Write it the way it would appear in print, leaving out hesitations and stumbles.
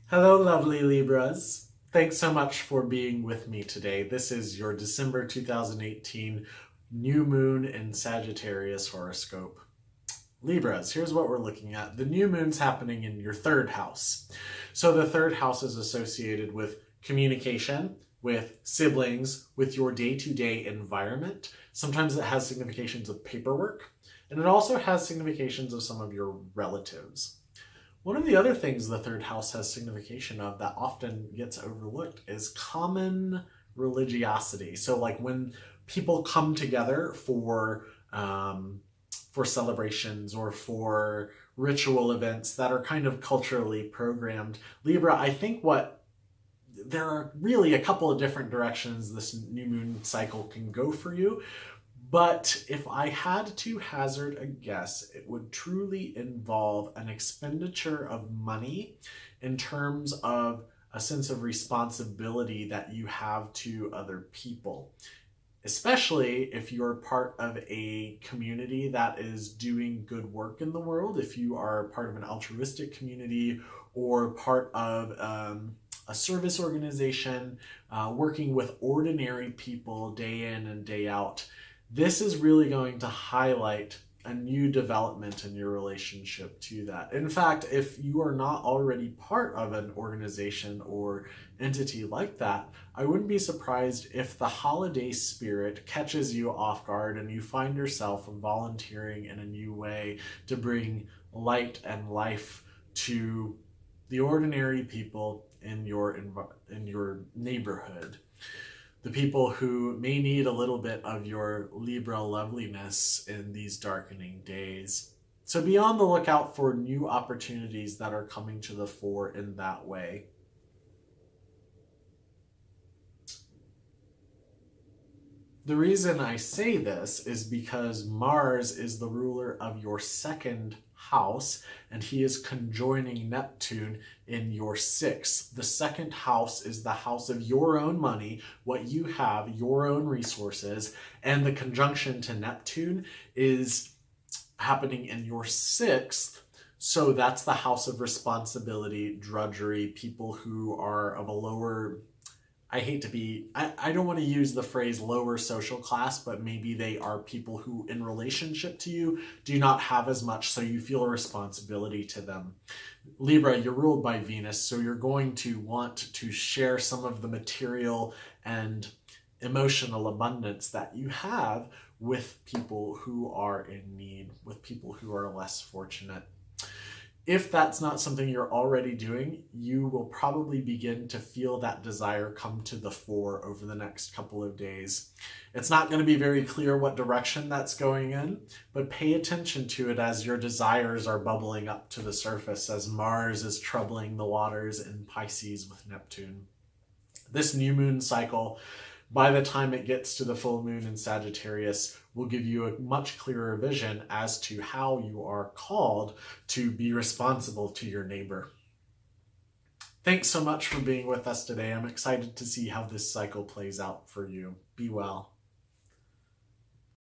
Hello, lovely Libras. Thanks so much for being with me today. This is your December 2018 new moon in Sagittarius horoscope. Libras, here's what we're looking at. The new moon's happening in your third house. So the third house is associated with communication, with siblings, with your day-to-day environment. Sometimes it has significations of paperwork, and it also has significations of some of your relatives. One of the other things the third house has signification of that often gets overlooked is common religiosity. So, like when people come together for celebrations or for ritual events that are kind of culturally programmed. Libra, I think there are really a couple of different directions this new moon cycle can go for you. But if I had to hazard a guess, it would truly involve an expenditure of money in terms of a sense of responsibility that you have to other people, especially if you're part of a community that is doing good work in the world, if you are part of an altruistic community or part of a service organization, working with ordinary people day in and day out. This is really going to highlight a new development in your relationship to that. In fact, if you are not already part of an organization or entity like that, I wouldn't be surprised if the holiday spirit catches you off guard and you find yourself volunteering in a new way to bring light and life to the ordinary people in your neighborhood. The people who may need a little bit of your Libra loveliness in these darkening days. So be on the lookout for new opportunities that are coming to the fore in that way. The reason I say this is because Mars is the ruler of your second house, and he is conjoining Neptune in your sixth. The second house is the house of your own money, what you have, your own resources, and the conjunction to Neptune is happening in your sixth. So that's the house of responsibility, drudgery, people who are of a lower, I don't want to use the phrase lower social class, but maybe they are people who in relationship to you do not have as much, so you feel a responsibility to them. Libra, you're ruled by Venus, so you're going to want to share some of the material and emotional abundance that you have with people who are in need, with people who are less fortunate. If that's not something you're already doing, you will probably begin to feel that desire come to the fore over the next couple of days. It's not going to be very clear what direction that's going in, but pay attention to it as your desires are bubbling up to the surface, as Mars is troubling the waters in Pisces with Neptune. This new moon cycle, by the time it gets to the full moon in Sagittarius, will give you a much clearer vision as to how you are called to be responsible to your neighbor. Thanks so much for being with us today. I'm excited to see how this cycle plays out for you. Be well.